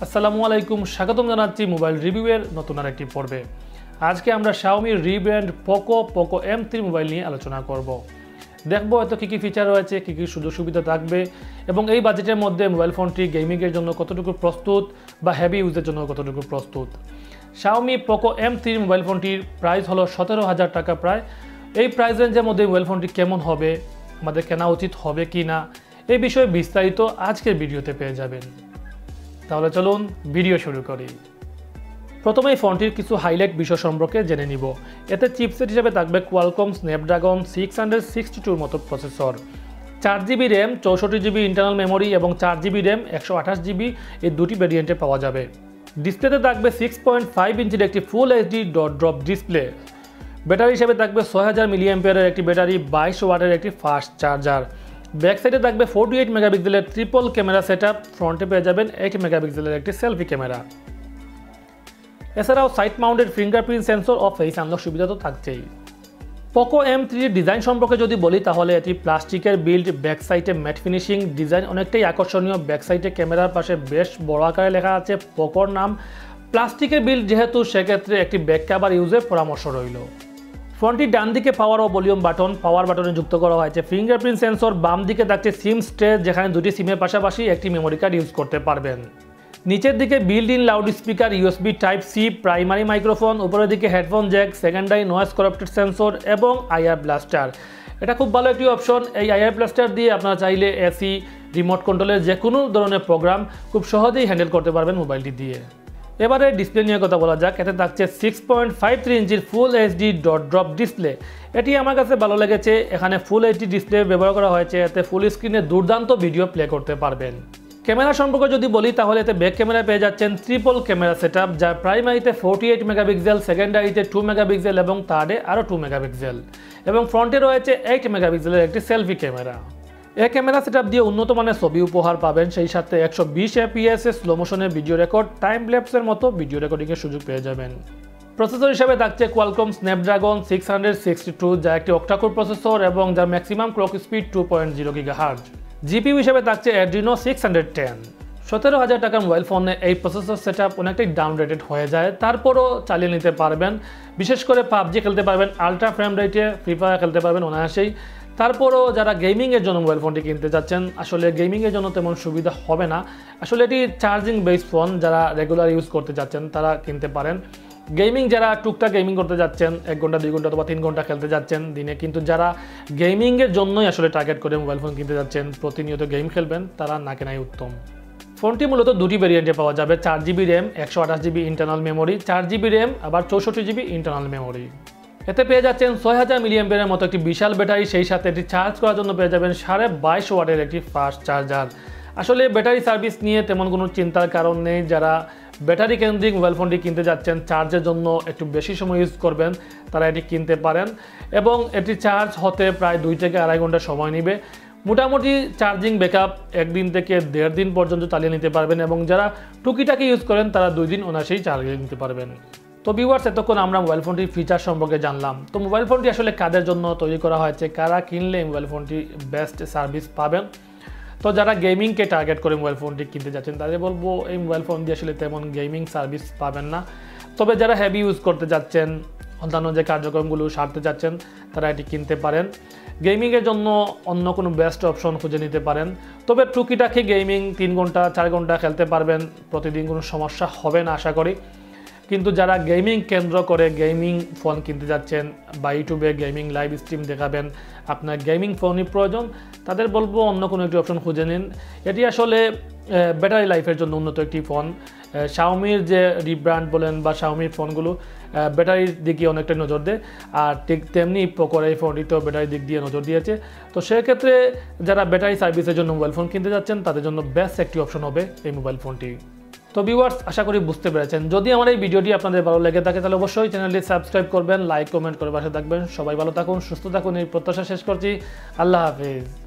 আসসালামু আলাইকুম, স্বাগতম জানাচ্ছি মোবাইল রিভিউয়ের নতুন আরেকটি পর্বে। আজকে আমরা Xiaomi rebrand Poco M3 mobile নিয়ে আলোচনা করব। দেখবো এত কী কী ফিচার রয়েছে, কী কী সুযোগ সুবিধা থাকবে এবং এই বাজেটের মধ্যে মোবাইল ফোনটি গেমিংয়ের জন্য কতটুকু প্রস্তুত বা হেভি ইউজের জন্য কতটুকু প্রস্তুত। Xiaomi Poco M3 মোবাইল ফোনটির প্রাইস হলো 17,000 টাকা প্রায়। এই প্রাইস রেঞ্জের মধ্যে মোবাইল ফোনটি কেমন হবে, আমাদের কেনা উচিত হবে কি না, এই বিষয়ে বিস্তারিত আজকের ভিডিওতে পেয়ে যাবেন। তাহলে চলুন ভিডিও শুরু করি। প্রথমেই ফোনটির কিছু হাইলাইট বিষয় সম্পর্কে জেনে নিব। এতে চিপসেট হিসেবে থাকবে কোয়ালকম স্ন্যাপড্রাগন 662 মতো processor, 4GB RAM, 64GB internal memory এবং 4GB র্যাম 128GB এই দুটি ভ্যারিয়েন্টে পাওয়া যাবে। ডিসপ্লেতে থাকবে 6.5 ইঞ্চির একটি full HD dot drop display. Battery হিসেবে থাকবে 6000 মিলিঅ্যাম্পিয়ারের একটি ব্যাটারি, 22 ওয়াটের একটি ফাস্ট চার্জার। ব্যাক সাইডে থাকবে 48 মেগাপিক্সেলের ট্রিপল ক্যামেরা সেটআপ, ফ্রন্টে পেয়ে যাবেন 8 মেগাপিক্সেলের একটি সেলফি ক্যামেরা। এছাড়াও সাইড মাউন্টেড ফিঙ্গারপ্রিন্ট সেন্সর ও ফেস আনলক সুবিধা তো থাকছেই। Poco M3 ডিজাইন সম্পর্কে যদি বলি তাহলে এটি প্লাস্টিকের বিল্ড, ব্যাক সাইডে ম্যাট ফিনিশিং ডিজাইন অনেকটাই আকর্ষণীয়। ব্যাক সাইডে ক্যামেরার পাশে বেশ বড় আকারে লেখা আছে পোকোর নাম। প্লাস্টিকের বিল্ড যেহেতু সেক্ষেত্রে একটি ব্যাক কভার ইউজের পরামর্শ রইল। ফোনটির ডান দিকে পাওয়ার ও ভলিউম বাটন, পাওয়ার বাটনে যুক্ত করা হয়েছে ফিঙ্গারপ্রিন্ট সেন্সর। বাম দিকে থাকছে সিম স্ট্রেজ, যেখানে দুটি সিমের পাশাপাশি একটি মেমোরি কার্ড ইউজ করতে পারবেন। নিচের দিকে built in loud speaker, USB type C, primary microphone, উপরের দিকে headphone jack, secondary noise corrupted sensor এবং IR ব্লাস্টার। এটা খুব ভালো একটি অপশন। এই IR ব্লাস্টার দিয়ে আপনারা চাইলে AC, রিমোট কন্ট্রোলের যে কোনো ধরনের প্রোগ্রাম খুব সহজেই হ্যান্ডেল করতে পারবেন মোবাইলটি দিয়ে। এবারে ডিসপ্লে নিয়ে কথা বলা যাক। এতে থাকছে 6.53 ইঞ্চির full HD dot drop display. এটি আমার কাছে ভালো লেগেছে। এখানে ফুল এইচডি ডিসপ্লে ব্যবহার করা হয়েছে, এতে ফুল স্ক্রিনে দুর্দান্ত ভিডিও প্লে করতে পারবেন। ক্যামেরা সম্পর্কে যদি বলি তাহলে এতে ব্যাক ক্যামেরা পেয়ে যাচ্ছেন ট্রিপল ক্যামেরা সেটআপ, যার প্রাইমারিতে 48 মেগাপিক্সেল, সেকেন্ডারিতে 2 মেগাপিক্সেল এবং থার্ডে আরও 2 মেগাপিক্সেল এবং ফ্রন্টে রয়েছে 8 মেগাপিক্সেলের একটি সেলফি ক্যামেরা। এই ক্যামেরা সেটআপ দিয়ে উন্নত মানের ছবি উপহার পাবেন, সেই সাথে 120 FPS এর স্লো মোশনের ভিডিও রেকর্ড, টাইম ল্যাপসের মতো ভিডিও রেকর্ডিংয়ের সুযোগ পেয়ে যাবেন। প্রসেসর হিসেবে থাকছে কোয়ালকম স্ন্যাপড্রাগন 662, যা একটি অক্টাকোর প্রসেসর এবং যার maximum clock speed 2.0 GHz। GPU হিসেবে থাকছে Adreno 610। 17,000 টাকার মোবাইল ফোনে এই প্রসেসর সেটআপ অনেকটাই ডাউন রেটেড হয়ে যায়, তারপরও চালিয়ে নিতে পারবেন। বিশেষ করে PUBG খেলতে পারবেন আলট্রা ফ্রেম রেটে, ফ্রি ফায়ার খেলতে পারবেন অনায়াসেই। তারপরও যারা গেমিংয়ের জন্য মোবাইল ফোনটি কিনতে যাচ্ছেন, আসলে গেমিংয়ের জন্য তেমন সুবিধা হবে না। আসলে এটি চার্জিং বেস ফোন, যারা রেগুলার ইউজ করতে যাচ্ছেন তারা কিনতে পারেন। গেমিং যারা টুকটাক গেমিং করতে যাচ্ছেন, 1 ঘন্টা 2 ঘন্টা অথবা 3 ঘন্টা খেলতে যাচ্ছেন দিনে, কিন্তু যারা গেমিংয়ের জন্যই আসলে টার্গেট করে মোবাইল ফোন কিনতে যাচ্ছেন, প্রতিনিয়ত গেম খেলবেন, তারা না কেনাই উত্তম। ফোনটি মূলত দুটি ভেরিয়েন্টে পাওয়া যাবে, 4GB RAM, 128GB internal memory, 4GB RAM আবার 64GB ইন্টারনাল মেমোরি। এতে পেয়ে যাচ্ছেন 6000 মিলিঅ্যাম্পিয়ারের মতো একটি বিশাল ব্যাটারি, সেই সাথে এটি চার্জ করার জন্য পেয়ে যাবেন 22.5 ওয়াটের একটি ফাস্ট চার্জার। আসলে ব্যাটারি সার্ভিস নিয়ে তেমন কোনো চিন্তার কারণ নেই। যারা ব্যাটারি কেন্দ্রিক মোবাইল ফোনটি কিনতে যাচ্ছেন, চার্জের জন্য একটু বেশি সময় ইউজ করবেন, তারা এটি কিনতে পারেন এবং এটি চার্জ হতে প্রায় 2 থেকে 2.5 ঘন্টা সময় নেবে। মোটামুটি চার্জিং ব্যাকআপ 1 দিন থেকে 1.5 দিন পর্যন্ত চালিয়ে নিতে পারবেন এবং যারা টুকিটাকি ইউজ করেন তারা 2 দিন অনায়াসেই চালিয়ে নিতে পারবেন। তো ভিউয়ার্স, এতক্ষণ আমরা মোবাইল ফোনটির ফিচার সম্পর্কে জানলাম। তো মোবাইল ফোনটি আসলে কাদের জন্য তৈরি করা হয়েছে, কারা কিনলে মোবাইল ফোনটি বেস্ট সার্ভিস পাবেন। তো যারা গেমিংকে টার্গেট করে মোবাইল ফোনটি কিনতে যাচ্ছেন তাদের বলবো এই মোবাইল ফোন দিয়ে আসলে তেমন গেমিং সার্ভিস পাবেন না। তবে যারা হেভি ইউজ করতে যাচ্ছেন, অন্যান্য যে কার্যক্রমগুলো সারতে যাচ্ছেন, তারা এটি কিনতে পারেন। গেমিংয়ের জন্য অন্য কোনো বেস্ট অপশন খুঁজে নিতে পারেন। তবে টুকিটাকি গেমিং 3 ঘন্টা 4 ঘন্টা খেলতে পারবেন, প্রতিদিন কোনো সমস্যা হবে না আশা করি। কিন্তু যারা গেমিং কেন্দ্র করে গেমিং ফোন কিনতে যাচ্ছেন বা ইউটিউবে গেমিং লাইভ স্ট্রিম দেখাবেন, আপনার গেমিং ফোনই প্রয়োজন, তাদের বলবো অন্য কোনো একটি অপশন খুঁজে নিন। এটি আসলে ব্যাটারি লাইফের জন্য উন্নত একটি ফোন। Xiaomiর যে রিব্র্যান্ড বলেন বা Xiaomiর ফোনগুলো ব্যাটারির দিকে অনেকটা নজর দেয়, আর ঠিক তেমনি Pocoর এই ফোনটিতেও ব্যাটারির দিক দিয়ে নজর দিয়েছে। তো সেক্ষেত্রে যারা ব্যাটারি সার্ভিসের জন্য মোবাইল ফোন কিনতে যাচ্ছেন তাদের জন্য বেস্ট একটি অপশন হবে এই মোবাইল ফোনটি। তো ভিউয়ার্স, আশা করি বুঝতে পেরেছেন। যদি আমার এই ভিডিওটি আপনাদের ভালো লেগে থাকে তাহলে অবশ্যই চ্যানেলটি সাবস্ক্রাইব করবেন, লাইক কমেন্ট করে পাশে থাকবেন। সবাই ভালো থাকুন, সুস্থ থাকুন, এই প্রত্যাশা শেষ করছি। আল্লাহ হাফেজ।